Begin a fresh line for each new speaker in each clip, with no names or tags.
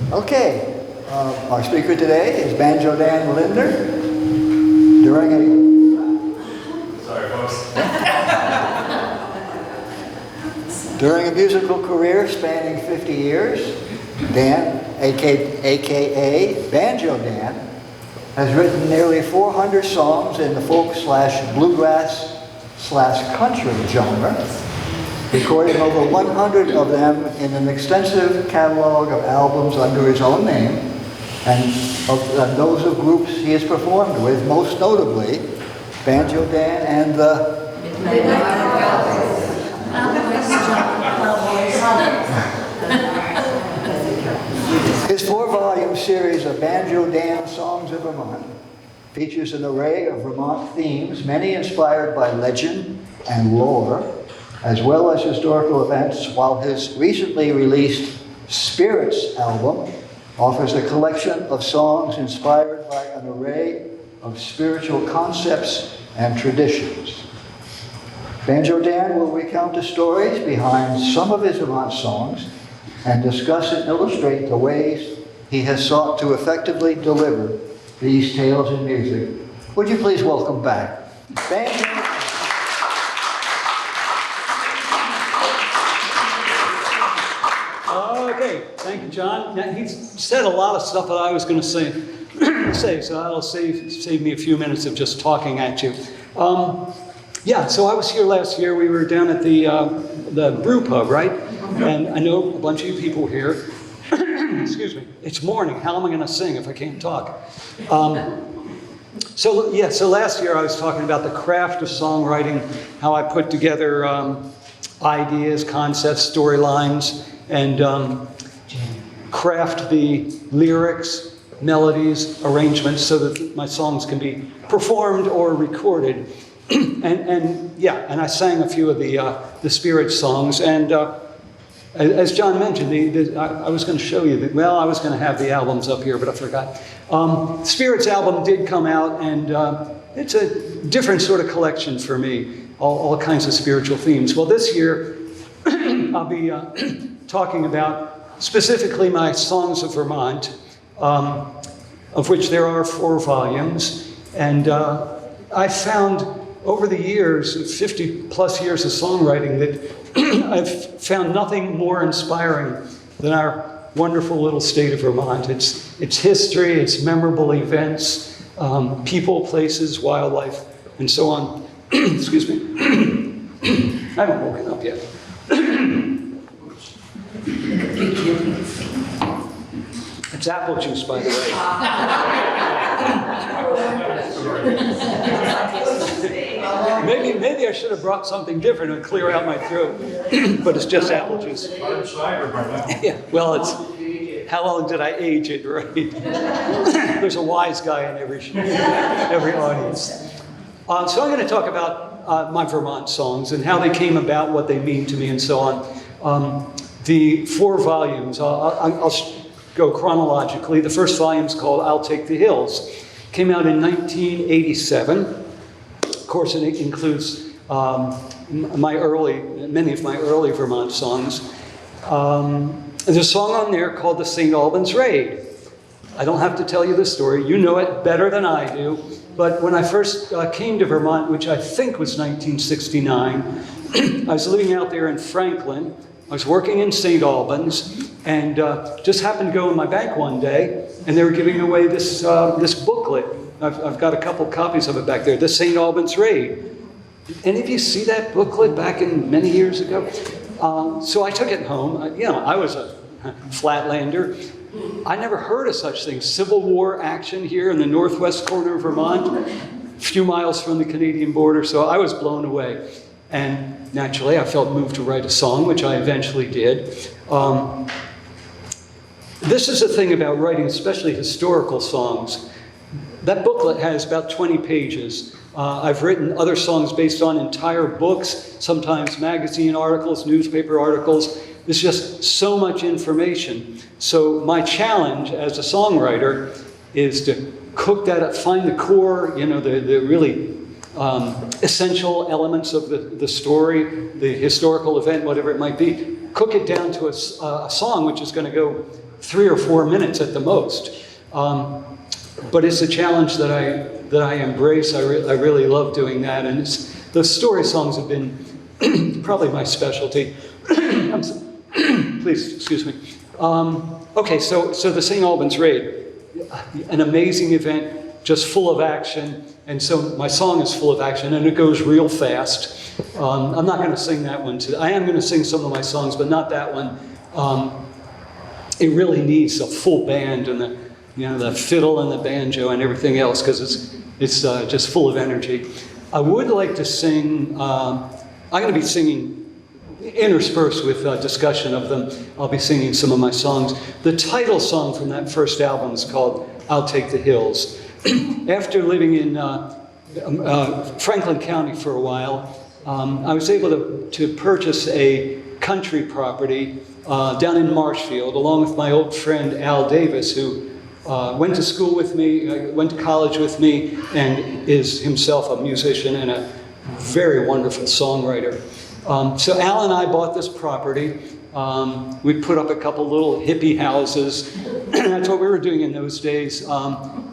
Okay, our speaker today is Banjo Dan Lindner. During a musical career spanning 50 years, Dan, aka Banjo Dan, has written nearly 400 songs in the folk/bluegrass/country genre, recording over 100 of them in an extensive catalog of albums under his own name, and those of groups he has performed with, most notably Banjo Dan and the His 4-volume series of Banjo Dan Songs of Vermont features an array of Vermont themes, many inspired by legend and lore, as well as historical events, while his recently released Spirits album offers a collection of songs inspired by an array of spiritual concepts and traditions. Banjo Dan will recount the stories behind some of his Vermont songs and discuss and illustrate the ways he has sought to effectively deliver these tales in music. Would you please welcome back Banjo?
Okay, thank you, John. Now, he said a lot of stuff that I was going to say, so that'll save me a few minutes of just talking at you. Yeah, so I was here last year. We were down at the brew pub, right? And I know a bunch of you people here. Excuse me. It's morning. How am I going to sing if I can't talk? So last year I was talking about the craft of songwriting, how I put together ideas, concepts, storylines, and craft the lyrics, melodies, arrangements so that my songs can be performed or recorded. And I sang a few of the Spirit songs, and as John mentioned, I was going to show you I was going to have the albums up here, but I forgot. Spirits album did come out, and it's a different sort of collection for me, all kinds of spiritual themes. Well, this year I'll be talking about specifically my Songs of Vermont, of which there are 4 volumes, and I found over the years, 50 plus years of songwriting, that I've found nothing more inspiring than our wonderful little state of Vermont. It's history, it's memorable events, people, places, wildlife, and so on. Excuse me. I haven't woken up yet. It's apple juice, by the way. Maybe I should have brought something different and clear out my throat, but it's just apple juice. Yeah, well, it's how long did I age it, right? There's a wise guy in every audience. So I'm going to talk about my Vermont songs and how they came about, what they mean to me, and so on. The 4 volumes, I'll go chronologically. The first volume is called I'll Take the Hills. Came out in 1987. Of course, it includes many of my early Vermont songs. There's a song on there called the St. Albans Raid. I don't have to tell you the story. You know it better than I do. But when I first came to Vermont, which I think was 1969, I was living out there in Franklin. I was working in St. Albans, and just happened to go in my bank one day, and they were giving away this booklet. I've got a couple copies of it back there, the St. Albans Raid. Did any of you see that booklet back in many years ago? So I took it home. I was a flatlander. I never heard of such things. Civil War action here in the northwest corner of Vermont, a few miles from the Canadian border, so I was blown away. And naturally, I felt moved to write a song, which I eventually did. This is the thing about writing, especially historical songs. That booklet has about 20 pages. I've written other songs based on entire books, sometimes magazine articles, newspaper articles. There's just so much information. So my challenge as a songwriter is to cook that up, find the core, the really essential elements of the story, the historical event, whatever it might be, cook it down to a song which is going to go 3 or 4 minutes at the most. But it's a challenge that I embrace. I really love doing that, and the story songs have been probably my specialty. Please excuse me. Okay, so the St. Albans Raid, an amazing event, just full of action, and so my song is full of action, and it goes real fast. I'm not going to sing that one today. I am going to sing some of my songs, but not that one. It really needs a full band and the fiddle and the banjo and everything else, because it's just full of energy. I would like to sing. I'm going to be singing interspersed with discussion of them. I'll be singing some of my songs. The title song from that first album is called "I'll Take the Hills." After living in Franklin County for a while, I was able to purchase a country property down in Marshfield, along with my old friend Al Davis, who went to school with me, went to college with me, and is himself a musician and a very wonderful songwriter. So Al and I bought this property. We put up a couple little hippie houses. That's what we were doing in those days.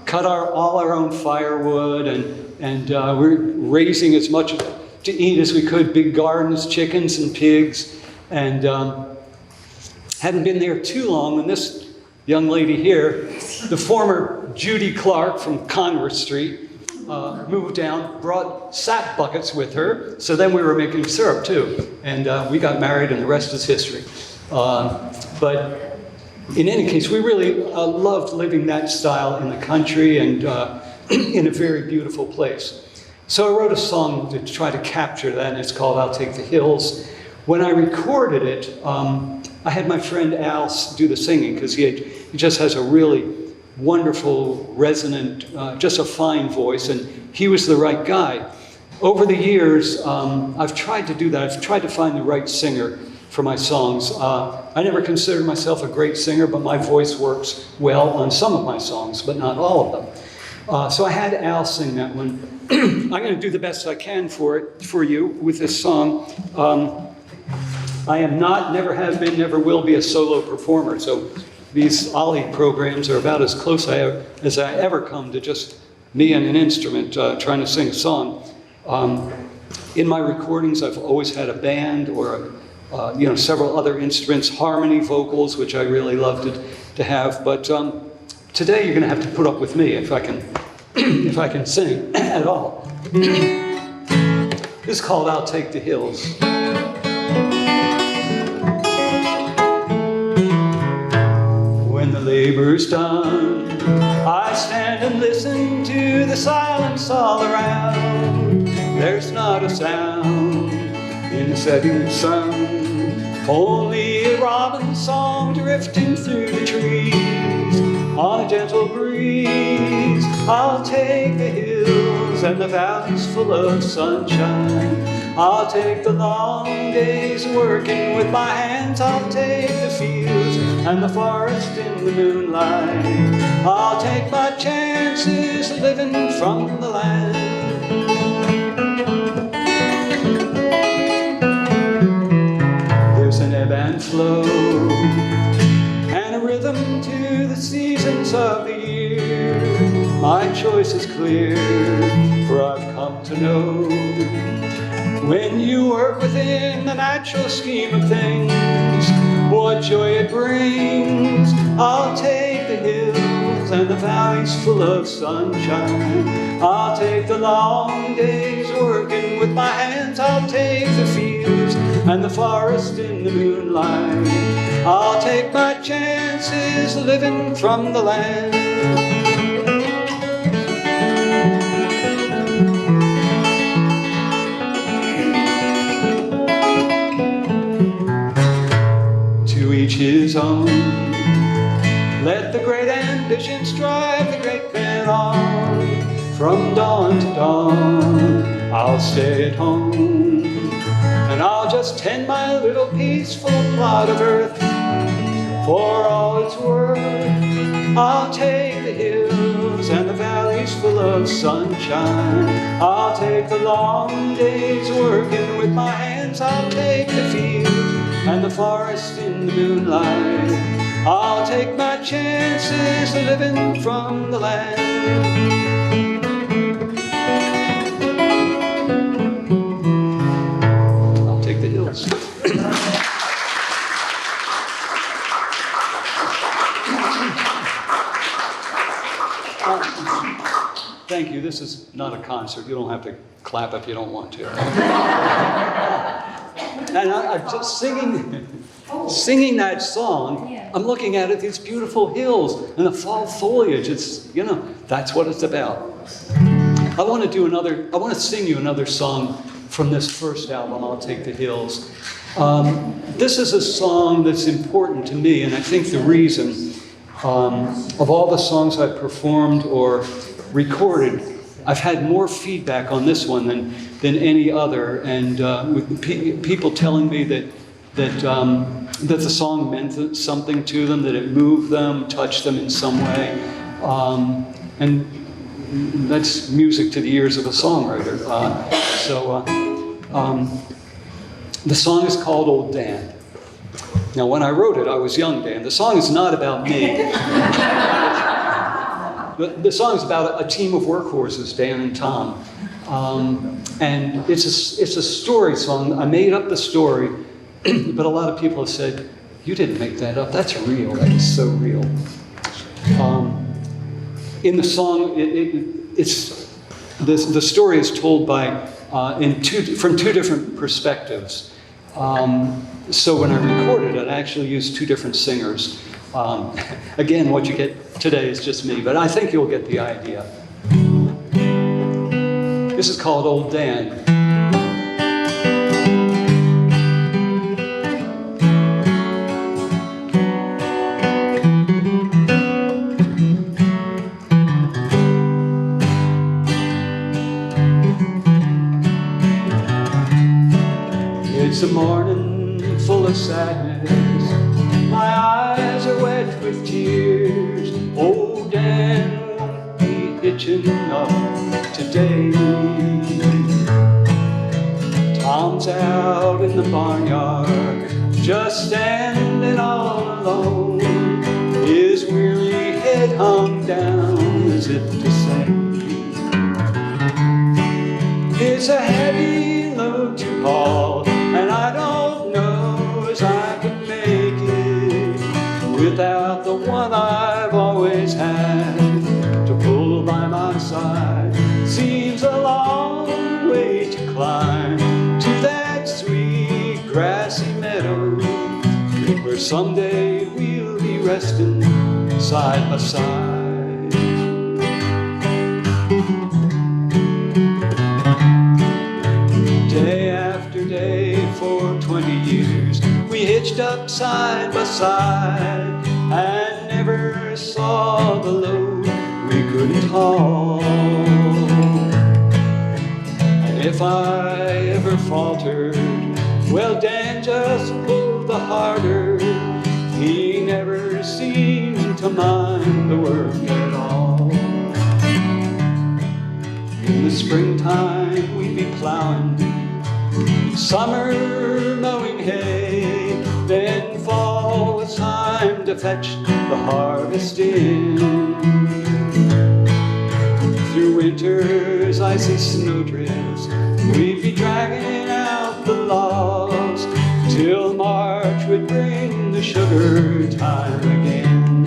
Cut all our own firewood, and we're raising as much to eat as we could, big gardens, chickens and pigs. And hadn't been there too long when this young lady here, the former Judy Clark from Congress Street, moved down, brought sap buckets with her, so then we were making syrup too. And we got married, and the rest is history. But in any case, we really loved living that style in the country and in a very beautiful place. So I wrote a song to try to capture that, and it's called "I'll Take the Hills." When I recorded it, I had my friend Al do the singing, because he just has a really wonderful, resonant, just a fine voice, and he was the right guy. Over the years, I've tried to do that. I've tried to find the right singer for my songs. I never considered myself a great singer, but my voice works well on some of my songs, but not all of them. So I had Al sing that one. I'm going to do the best I can for you with this song. I am not, never have been, never will be a solo performer, so these OLLI programs are about as close as I ever come to just me and an instrument trying to sing a song. In my recordings, I've always had a band or several other instruments, harmony vocals, which I really love to have. But today, you're going to have to put up with me if I can sing at all. This is called "I'll Take the Hills." When the labor's done, I stand and listen to the silence all around. There's not a sound in the setting sun, only a robin's song drifting through the trees on a gentle breeze. I'll take the hills and the valleys full of sunshine. I'll take the long days working with my hands. I'll take the fields and the forest in the moonlight. I'll take my chances living from the land. There's an ebb and flow and a rhythm to the seasons of the year. My choice is clear, for I've come to know when you work within the natural scheme of things, what joy it brings. I'll take the hills and the valleys full of sunshine. I'll take the long days working with my hands. I'll take the fields and the forest in the moonlight. I'll take my chances living from the land. Each his own. Let the great ambitions drive the great pen on. From dawn to dawn, I'll stay at home, and I'll just tend my little peaceful plot of earth. For all it's worth, I'll take the hills and the valleys full of sunshine. I'll take the long days working with my hands. I'll take the fields and the forest in the moonlight. I'll take my chances of living from the land. I'll take the hills. Thank you. This is not a concert. You don't have to clap if you don't want to. And I'm just singing that song. I'm looking at it, these beautiful hills and the fall foliage. It's, that's what it's about. I want to sing you another song from this first album, I'll Take the Hills. This is a song that's important to me, and I think the reason of all the songs I've performed or recorded, I've had more feedback on this one than any other, and with people telling me that the song meant something to them, that it moved them, touched them in some way, and that's music to the ears of a songwriter. The song is called Old Dan. Now, when I wrote it, I was young Dan. The song is not about me. The song is about a team of workhorses, Dan and Tom. And it's a story song. I made up the story, but a lot of people have said, you didn't make that up. That's real. That is so real. In the song, the story is told from two different perspectives. So when I recorded it, I actually used two different singers. Again, what you get today is just me, but I think you'll get the idea. This is called Old Dan. It's a morning full of sadness. My eyes are wet with tears. Old Dan won't be hitching up today. Tom's out in the barnyard, just standing all alone, his weary head hung down as if to say, it's a heavy load to haul, and I don't know as I can make it without the one I've always had to pull by my side. Seems a long way to climb to that sweet grassy meadow where someday we'll be resting side by side. Day after day for 20 years we hitched up side by side and never saw the load we couldn't haul. And if I ever faltered, well, Dan just pulled the harder. He never seemed to mind the work at all. In the springtime we'd be plowing, summer mowing hay, then fall was time to fetch the harvest in. Through winter's icy snowdrifts, we'd be dragging out the logs till March would bring the sugar time again.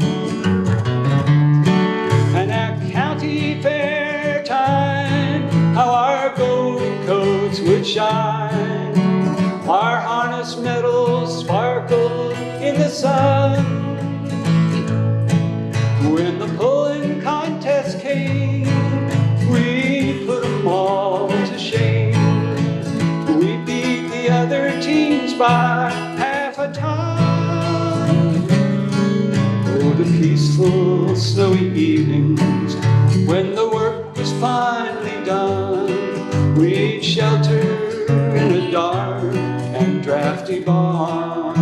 And at county fair time, how our golden coats would shine, our harness medals sparkled in the sun. When the pulling contest came, we put them all to shame. We beat the other teams by half a ton. Oh, the peaceful snowy evenings when the work was finally done, we'd shelter in a dark and drafty barn.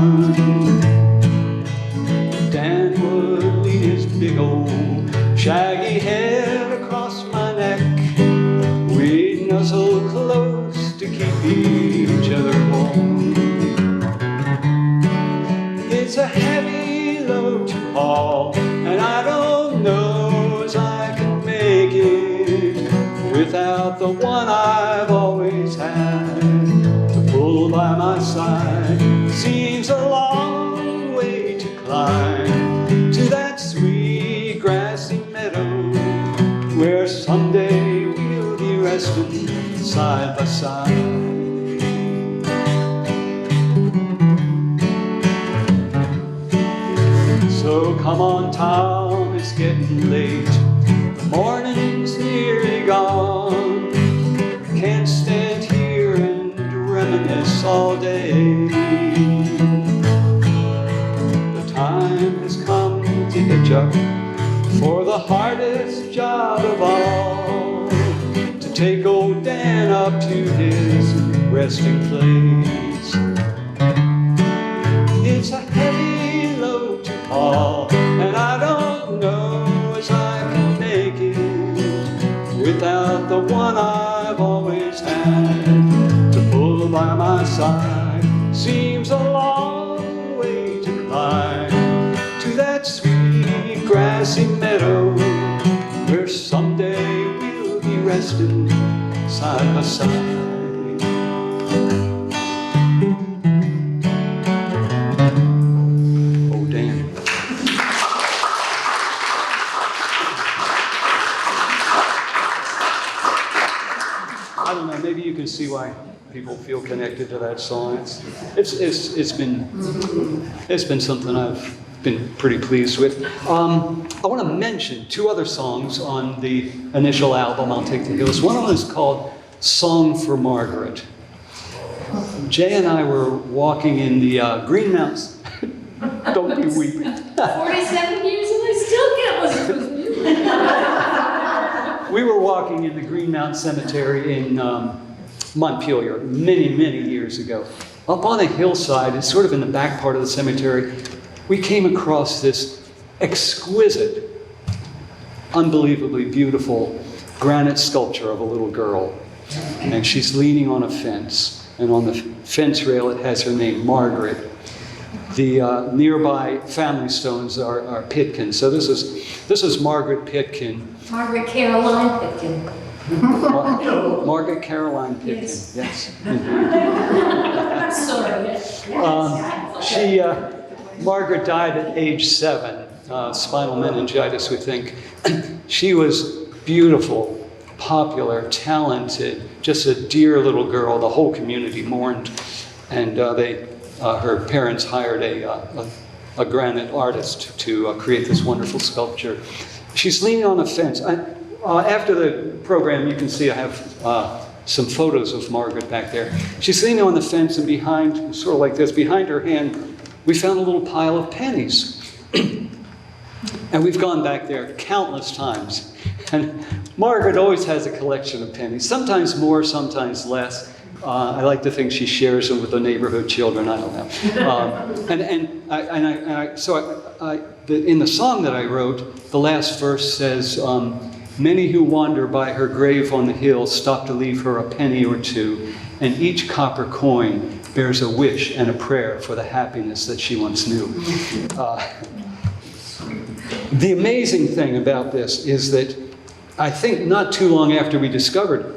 Dan would lean his big old shaggy head across my neck. We'd nuzzle close to keep each other warm. all, and I don't know as I can make it without the one I've always had to pull by my side. Seems a long way to climb to that sweet grassy meadow where someday we'll be resting side by side. So come on, Tom, it's getting late. The morning's nearly gone. Can't stand here and reminisce all day. The time has come to hitch up for the hardest job of all, to take old Dan up to his resting place. It's a heavy load to haul, and I don't know as I can make it without the one I've always had to pull by my side. Seems a long way to climb to that sweet grassy meadow where someday we'll be resting side by side. Maybe you can see why people feel connected to that song. It's been something I've been pretty pleased with. I want to mention two other songs on the initial album, I'll Take the Hills. One of them is called Song for Margaret. Jay and I were walking in the Green Mountains. Don't be weeping.
47 years and I still can't listen to music.
We were walking in the Green Mountain Cemetery in Montpelier many, many years ago. Up on a hillside, it's sort of in the back part of the cemetery, we came across this exquisite, unbelievably beautiful granite sculpture of a little girl. And she's leaning on a fence. And on the fence rail, it has her name, Margaret. The nearby family stones are Pitkin. So this is Margaret Pitkin.
Margaret Caroline Pitkin.
Margaret Caroline Pitkin, yes.
I'm sorry.
Margaret died at age 7, spinal meningitis, we think. She was beautiful, popular, talented, just a dear little girl. The whole community mourned, and her parents hired a granite artist to create this wonderful sculpture. She's leaning on a fence. After the program, you can see I have some photos of Margaret back there. She's leaning on the fence, and behind, sort of like this, behind her hand, we found a little pile of pennies. And we've gone back there countless times. And Margaret always has a collection of pennies, sometimes more, sometimes less. I like to think she shares them with the neighborhood children. I don't know. In the song that I wrote, the last verse says, "Many who wander by her grave on the hill stop to leave her a penny or two, and each copper coin bears a wish and a prayer for the happiness that she once knew." The amazing thing about this is that I think not too long after we discovered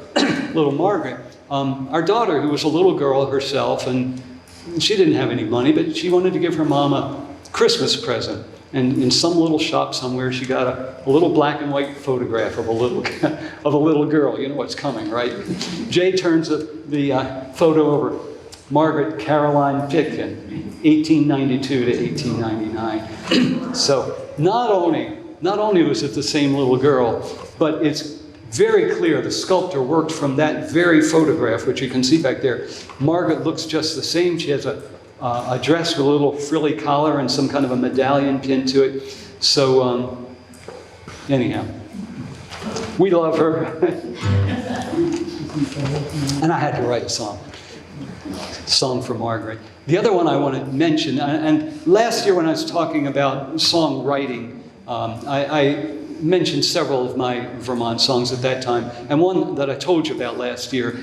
little Margaret, our daughter, who was a little girl herself, and she didn't have any money, but she wanted to give her mom a Christmas present. And in some little shop somewhere, she got a little black and white photograph of a little girl. You know what's coming, right? Jay turns the photo over. Margaret Caroline Pitkin, 1892 to 1899. So not only was it the same little girl, but it's very clear the sculptor worked from that very photograph, which you can see back there. Margaret looks just the same. She has a dress with a little frilly collar and some kind of a medallion pinned to it. So anyhow, we love her. And I had to write a song for Margaret. The other one I want to mention, and last year when I was talking about songwriting, I mentioned several of my Vermont songs at that time, and one that I told you about last year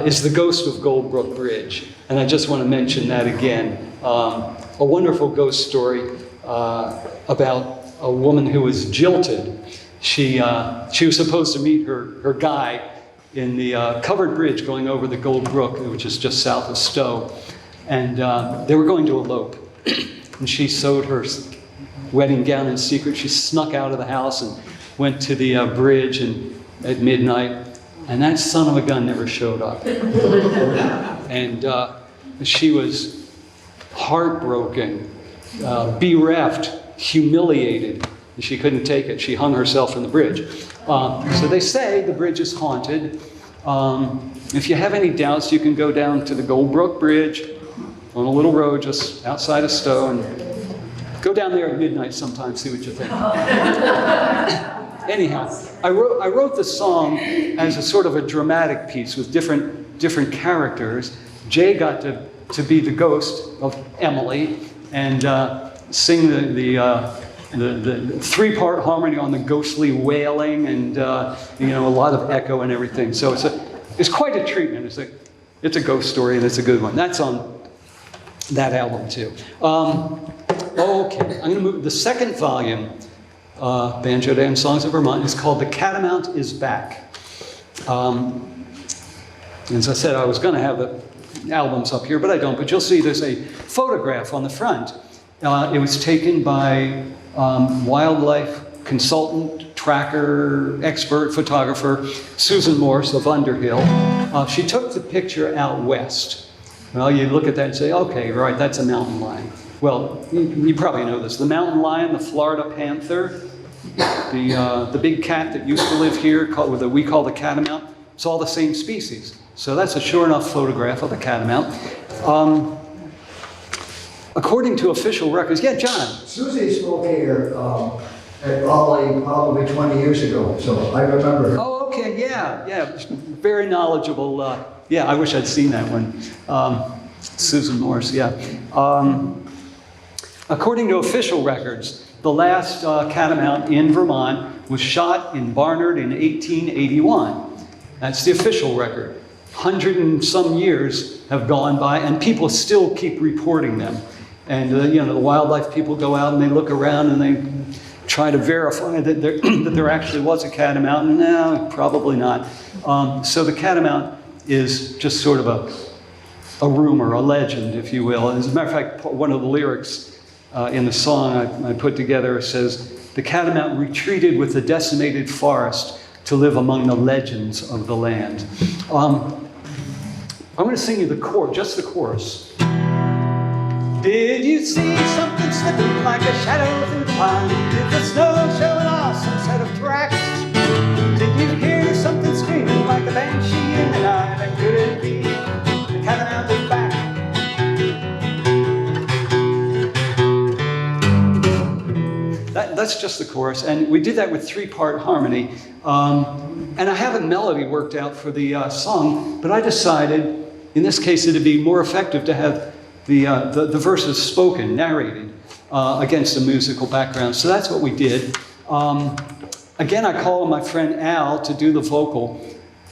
is The Ghost of Goldbrook Bridge. And I just want to mention that again. A wonderful ghost story. about a woman who was jilted. She was supposed to meet her guy in the covered bridge going over the Gold Brook, which is just south of Stowe. And they were going to elope. And she sewed her wedding gown in secret. She snuck out of the house and went to the bridge at midnight. And that son of a gun never showed up. And she was heartbroken, bereft, humiliated. And she couldn't take it. She hung herself in the bridge. So they say the bridge is haunted. If you have any doubts, you can go down to the Goldbrook Bridge on a little road just outside of Stowe and go down there at midnight sometime, see what you think. Anyhow, I wrote the song as a sort of a dramatic piece with different characters. Jay got to be the ghost of Emily and sing the three-part harmony on the ghostly wailing and a lot of echo and everything. So it's quite a treatment. It's a ghost story and it's a good one. That's on that album too. Okay, I'm going to move. The second volume, Banjo and Songs of Vermont, is called "The Catamount Is Back." As I said, I was going to have the albums up here, but I don't. But you'll see there's a photograph on the front. It was taken by wildlife consultant, tracker, expert photographer Susan Morse of Underhill. She took the picture out west. Well, you look at that and say, okay, right, that's a mountain lion. Well, you probably know this. The mountain lion, the Florida panther, the big cat that used to live here, that we call the catamount, it's all the same species. So that's a sure enough photograph of the catamount. According to official records, yeah, John.
Susie spoke here at OLLI probably 20 years ago, so I remember her.
Oh, okay, yeah, very knowledgeable. Yeah, I wish I'd seen that one. Susan Morse, yeah. According to official records, the last catamount in Vermont was shot in Barnard in 1881. That's the official record. 100 and some years have gone by, and people still keep reporting them. And the wildlife people go out and they look around and they try to verify that there actually was a catamount. No, probably not. So the catamount is just sort of a rumor, a legend, if you will. As a matter of fact, one of the lyrics in the song I put together says, "The catamount retreated with the decimated forest to live among the legends of the land." I'm going to sing you the chorus, just the chorus. Did you see something slipping like a shadow through the pine? Did the snow show an awesome set of tracks? Did you hear something screaming like a banshee in the night? And could it be the catamount is back? That's just the chorus, and we did that with three-part harmony. And I have a melody worked out for the song, but I decided, in this case, it'd be more effective to have the verses spoken, narrated, against a musical background. So that's what we did. Again, I called on my friend Al to do the vocal,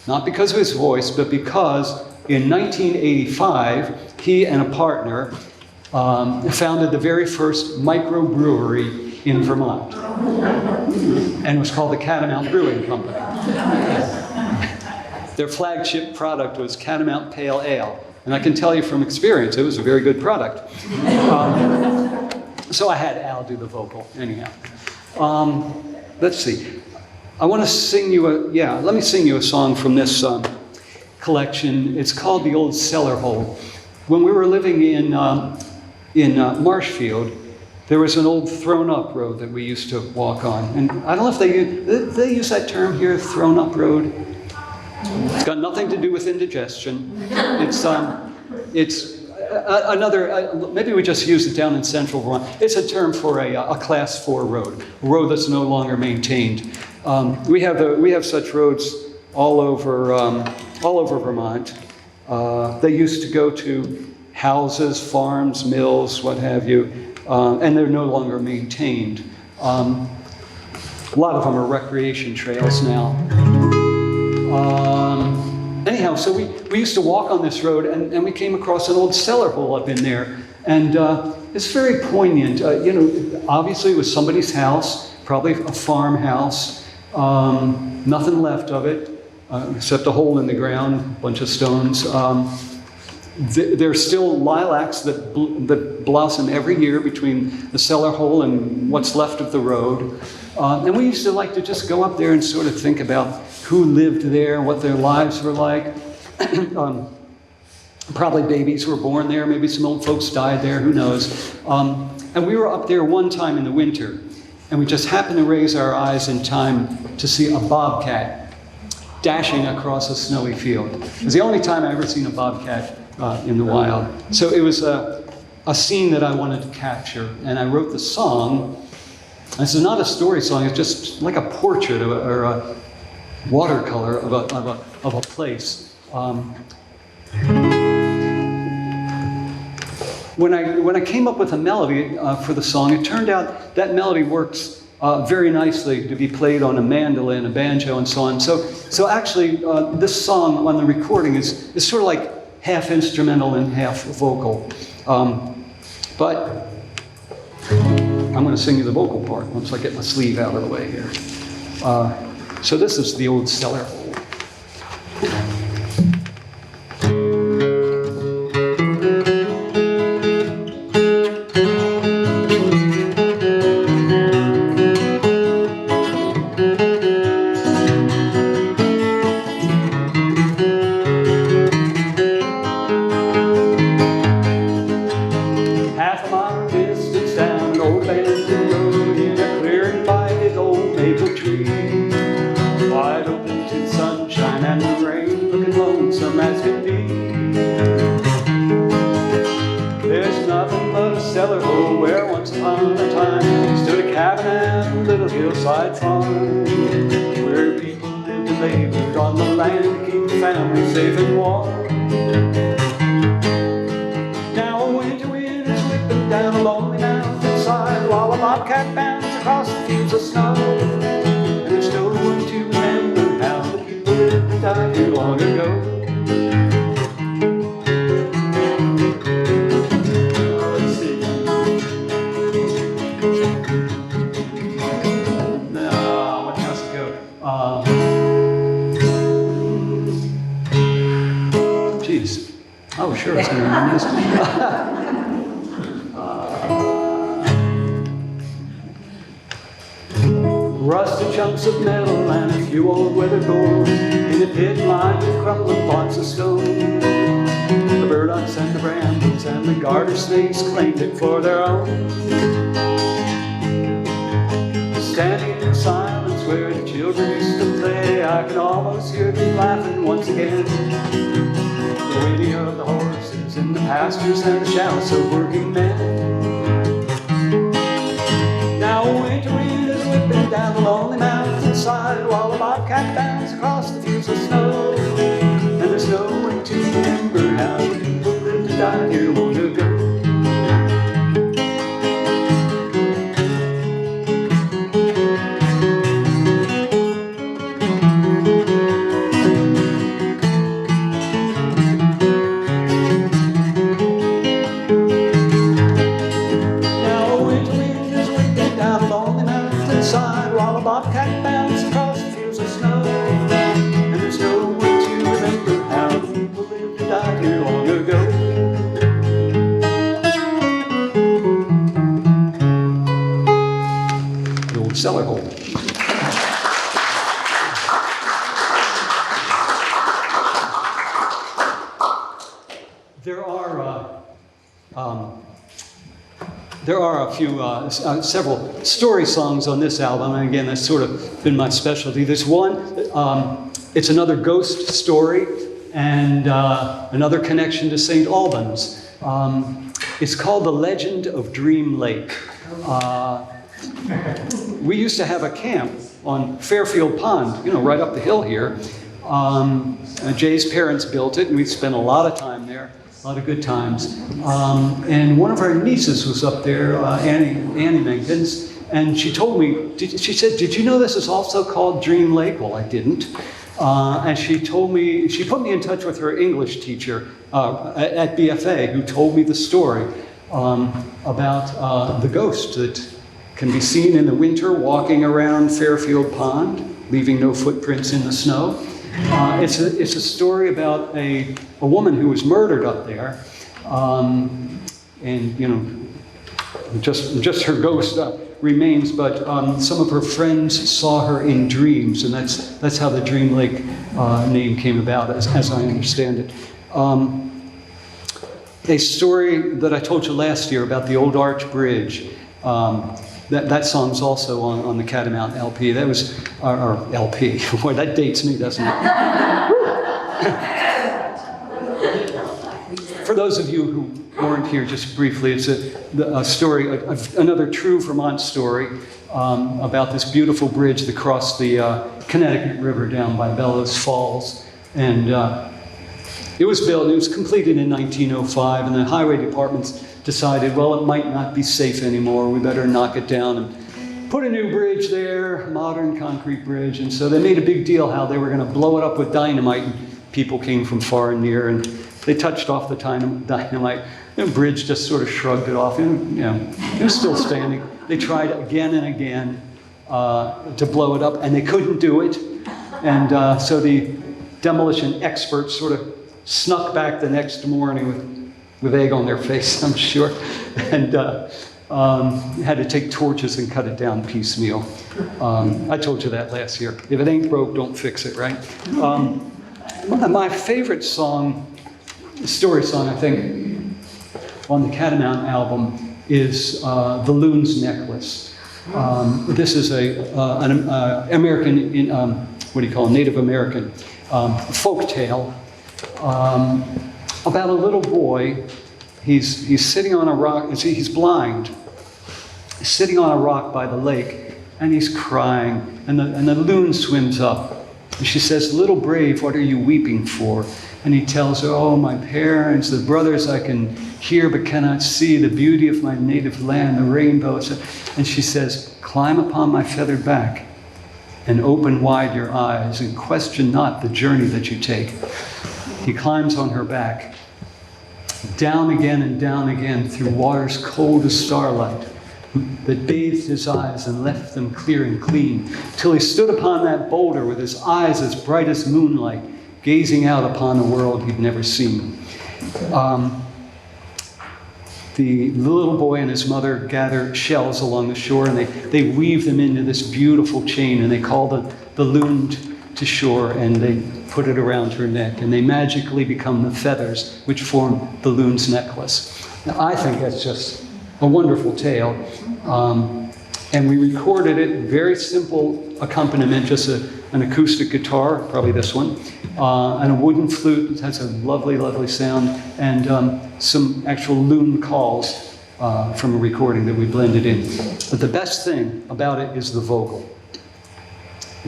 not because of his voice, but because in 1985, he and a partner founded the very first microbrewery in Vermont. And it was called the Catamount Brewing Company. Their flagship product was Catamount Pale Ale. And I can tell you from experience, it was a very good product. So I had Al do the vocal, anyhow. Let's see. I want to sing you let me sing you a song from this collection. It's called The Old Cellar Hole. When we were living in Marshfield, there was an old thrown-up road that we used to walk on. And I don't know if they use that term here, thrown-up road. It's got nothing to do with indigestion. It's another, maybe we just use it down in central Vermont. It's a term for a class 4 road, a road that's no longer maintained. We have such roads all over Vermont. They used to go to houses, farms, mills, what have you, and they're no longer maintained. A lot of them are recreation trails now. Anyhow, so we used to walk on this road, and we came across an old cellar hole up in there, and it's very poignant. obviously it was somebody's house, probably a farmhouse. Nothing left of it, except a hole in the ground, a bunch of stones. There's still lilacs that blossom every year between the cellar hole and what's left of the road. And we used to like to just go up there and sort of think about who lived there, what their lives were like. Probably babies were born there, maybe some old folks died there, who knows. And we were up there one time in the winter, and we just happened to raise our eyes in time to see a bobcat dashing across a snowy field. It was the only time I ever seen a bobcat in the wild. So it was a scene that I wanted to capture, and I wrote the song. This is not a story song, it's just like a portrait or a watercolor of a place. When I came up with a melody for the song, it turned out that melody works very nicely to be played on a mandolin, a banjo, and so on. So actually, this song on the recording is sort of like half instrumental and half vocal. But I'm going to sing you the vocal part once I get my sleeve out of the way here. So this is the old cellar hole. Rusted chunks of metal and a few old weathered doors in a pit lined with crumbling pots of stone. The burdocks and the brambles and the garter snakes claimed it for their own. Standing in silence where the children used to play, I can almost hear them laughing once again. The whinny of the horses in the pastures and the shouts of working men. Now winter wind is whipping down the lonely mountainside while the bobcat bounds across the fields of snow. And there's no one to remember how the people lived and died here long ago. Cellar hole. There are a few, several story songs on this album, and again, that's sort of been my specialty. There's one, it's another ghost story, and another connection to St. Albans. It's called The Legend of Dream Lake. We used to have a camp on Fairfield Pond, right up the hill here. Jay's parents built it, and we spent a lot of time there, a lot of good times. And one of our nieces was up there, Annie Menkins, and she told me, she said, "Did you know this is also called Dream Lake?" Well, I didn't. And she put me in touch with her English teacher at BFA, who told me the story about the ghost that can be seen in the winter walking around Fairfield Pond, leaving no footprints in the snow. It's a story about a woman who was murdered up there, and you know, just her ghost remains. But some of her friends saw her in dreams, and that's how the Dream Lake name came about, as I understand it. A story that I told you last year about the old arch bridge. That song's also on the Catamount LP. That was our LP. Boy, that dates me, doesn't it? For those of you who weren't here, just briefly, it's a story, another true Vermont story about this beautiful bridge that crossed the Connecticut River down by Bellows Falls. And it was built, it was completed in 1905, and the highway department decided, well, it might not be safe anymore. We better knock it down and put a new bridge there, a modern concrete bridge. And so they made a big deal how they were going to blow it up with dynamite. And people came from far and near, and they touched off the dynamite. The bridge just sort of shrugged it off. And, you know, it was still standing. They tried again and again to blow it up, and they couldn't do it. And so the demolition experts sort of snuck back the next morning with egg on their face, I'm sure, and had to take torches and cut it down piecemeal. I told you that last year. If it ain't broke, don't fix it, right? My favorite song, story song, I think, on the Catamount album is The Loon's Necklace. This is an American, Native American folk tale about a little boy. He's sitting on a rock. He's blind. He's sitting on a rock by the lake, and he's crying. And the loon swims up, and she says, "Little brave, what are you weeping for?" And he tells her, "Oh, my parents, the brothers I can hear but cannot see, the beauty of my native land, the rainbow." And she says, "Climb upon my feathered back, and open wide your eyes, and question not the journey that you take." He climbs on her back, down again and down again through waters cold as starlight that bathed his eyes and left them clear and clean, till he stood upon that boulder with his eyes as bright as moonlight, gazing out upon a world he'd never seen. The little boy and his mother gather shells along the shore, and they weave them into this beautiful chain, and they call the loon to shore, and they put it around her neck, and they magically become the feathers which form the loon's necklace. Now, I think that's just a wonderful tale, and we recorded it, very simple accompaniment, just an acoustic guitar, probably this one, and a wooden flute. It has a lovely, lovely sound, and some actual loon calls from a recording that we blended in. But the best thing about it is the vocal.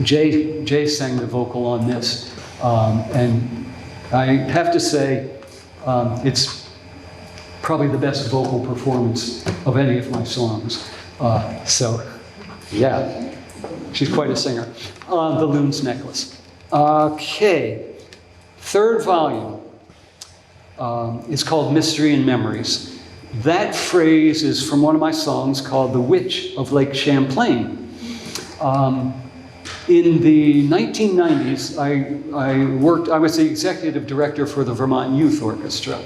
Jay sang the vocal on this, and I have to say it's probably the best vocal performance of any of my songs. So, yeah, she's quite a singer. The Loon's Necklace. Okay, third volume is called Mystery and Memories. That phrase is from one of my songs called The Witch of Lake Champlain. In the 1990s, I was the executive director for the Vermont Youth Orchestra.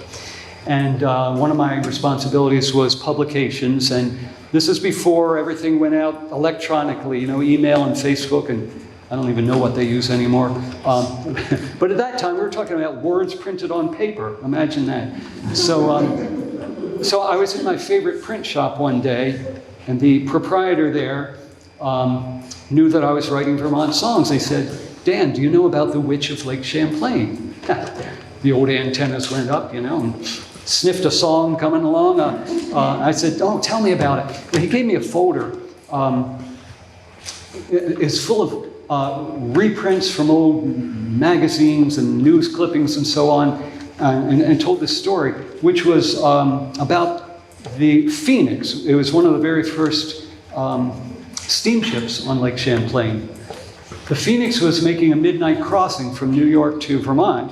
And one of my responsibilities was publications, and this is before everything went out electronically, email and Facebook, and I don't even know what they use anymore. But at that time, we were talking about words printed on paper. Imagine that. So I was in my favorite print shop one day, and the proprietor there knew that I was writing Vermont songs. They said, "Dan, do you know about the Witch of Lake Champlain?" The old antennas went up, and sniffed a song coming along. I said, "Oh, tell me about it." And he gave me a folder. It's full of reprints from old magazines and news clippings and so on, and told this story, which was about the Phoenix. It was one of the very first steamships on Lake Champlain. The Phoenix was making a midnight crossing from New York to Vermont,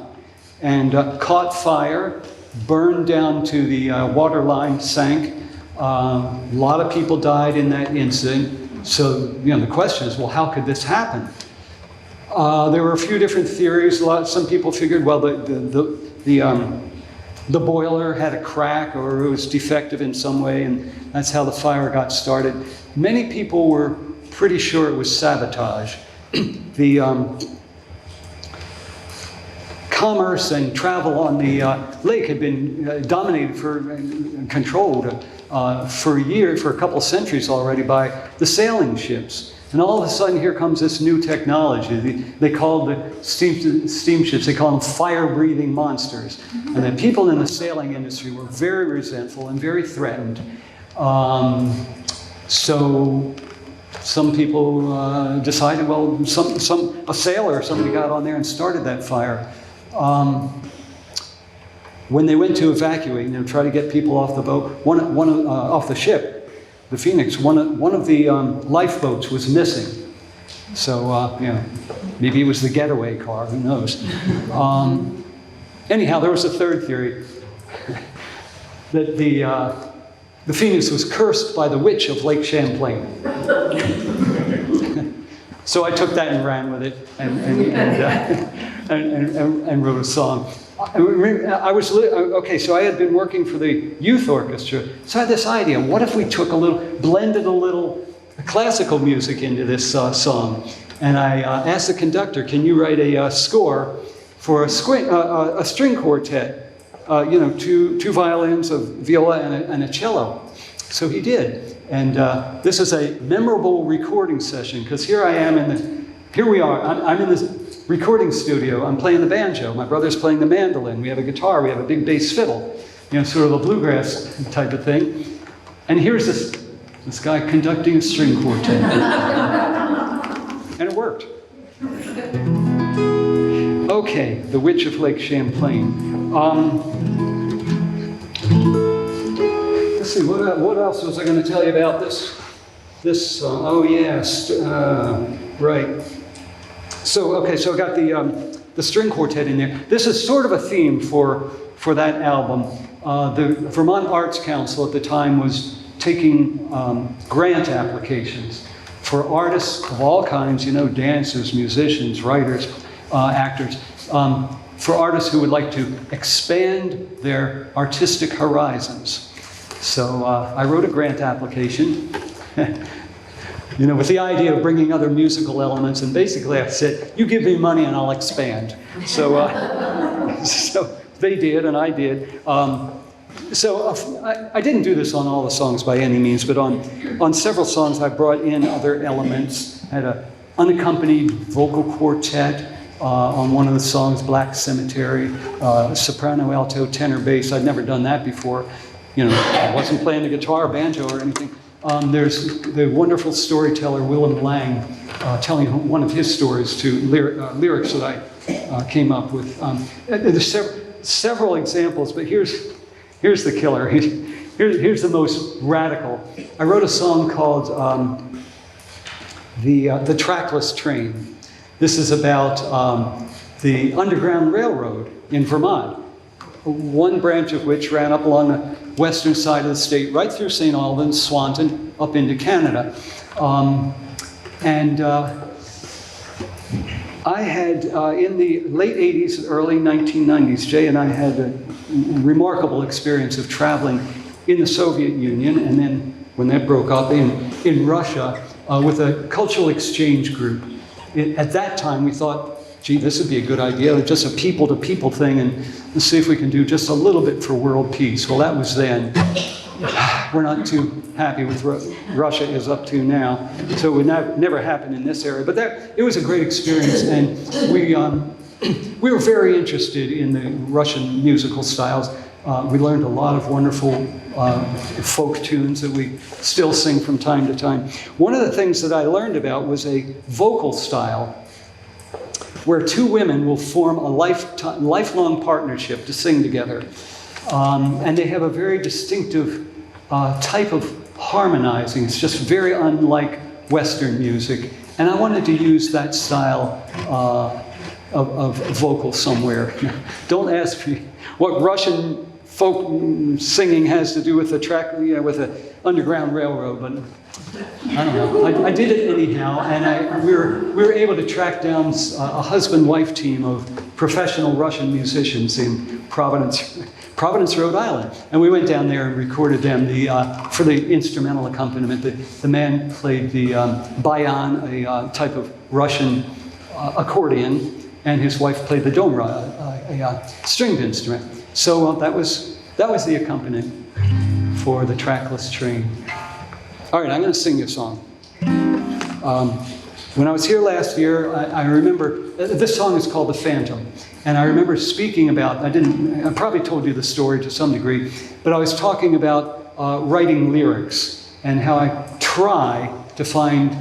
and caught fire, burned down to the water line, sank. A lot of people died in that incident. So, the question is, well, how could this happen? There were a few different theories. Some people figured, well, the boiler had a crack or it was defective in some way, and that's how the fire got started. Many people were pretty sure it was sabotage. The commerce and travel on the lake had been dominated and controlled for a couple centuries already by the sailing ships. And all of a sudden, here comes this new technology. They call the steamships, they call them fire-breathing monsters. And the people in the sailing industry were very resentful and very threatened. So some people decided, well, a sailor or somebody got on there and started that fire. When they went to evacuate, try to get people off the boat, off the ship, the Phoenix, one of the lifeboats was missing. So, maybe it was the getaway car, who knows. Anyhow, there was a third theory, that the Phoenix was cursed by the witch of Lake Champlain. So I took that and ran with it and wrote a song. So I had been working for the youth orchestra, so I had this idea, what if we blended a little classical music into this song? And I asked the conductor, can you write a score for a string quartet? Two violins, a viola, and a cello. So he did. And this is a memorable recording session, because here we are, I'm in this recording studio. I'm playing the banjo. My brother's playing the mandolin. We have a guitar. We have a big bass fiddle. Sort of a bluegrass type of thing. And here's this guy conducting a string quartet. And it worked. Okay, The Witch of Lake Champlain. Let's see, what else was I going to tell you about this song? Oh, yes, right. So I got the string quartet in there. This is sort of a theme for that album. The Vermont Arts Council at the time was taking grant applications for artists of all kinds, dancers, musicians, writers, actors, for artists who would like to expand their artistic horizons. So I wrote a grant application. With the idea of bringing other musical elements, and basically I said, you give me money and I'll expand. So they did, and I did. I didn't do this on all the songs by any means, but on several songs I brought in other elements. I had an unaccompanied vocal quartet on one of the songs, Black Cemetery, soprano, alto, tenor, bass. I'd never done that before. I wasn't playing the guitar, banjo, or anything. There's the wonderful storyteller Willem Lang telling one of his stories to lyrics that I came up with. There's several examples, but here's the killer. Here's the most radical. I wrote a song called the Trackless Train. This is about the Underground Railroad in Vermont, one branch of which ran up along the western side of the state, right through St. Albans, Swanton, up into Canada. I had, in the late 80s, early 1990s, Jay and I had a remarkable experience of traveling in the Soviet Union, and then when that broke up, in Russia, with a cultural exchange group. At that time, we thought, gee, this would be a good idea, just a people-to-people thing, and let's see if we can do just a little bit for world peace. Well, that was then. We're not too happy with what Russia is up to now, so it would never happen in this area. But it was a great experience, and we were very interested in the Russian musical styles. We learned a lot of wonderful folk tunes that we still sing from time to time. One of the things that I learned about was a vocal style where two women will form a lifelong partnership to sing together. And they have a very distinctive type of harmonizing. It's just very unlike Western music. And I wanted to use that style of vocal somewhere. Don't ask me what Russian folk singing has to do with the track, with the Underground Railroad, but I don't know. I did it anyhow, and we were able to track down a husband-wife team of professional Russian musicians in Providence, Rhode Island, and we went down there and recorded them for the instrumental accompaniment. The man played the bayan, a type of Russian accordion, and his wife played the domra, a stringed instrument. So that was the accompaniment for the trackless train. All right, I'm going to sing you a song. When I was here last year, I remember, this song is called The Phantom. And I remember speaking about, I probably told you the story to some degree, but I was talking about writing lyrics and how I try to find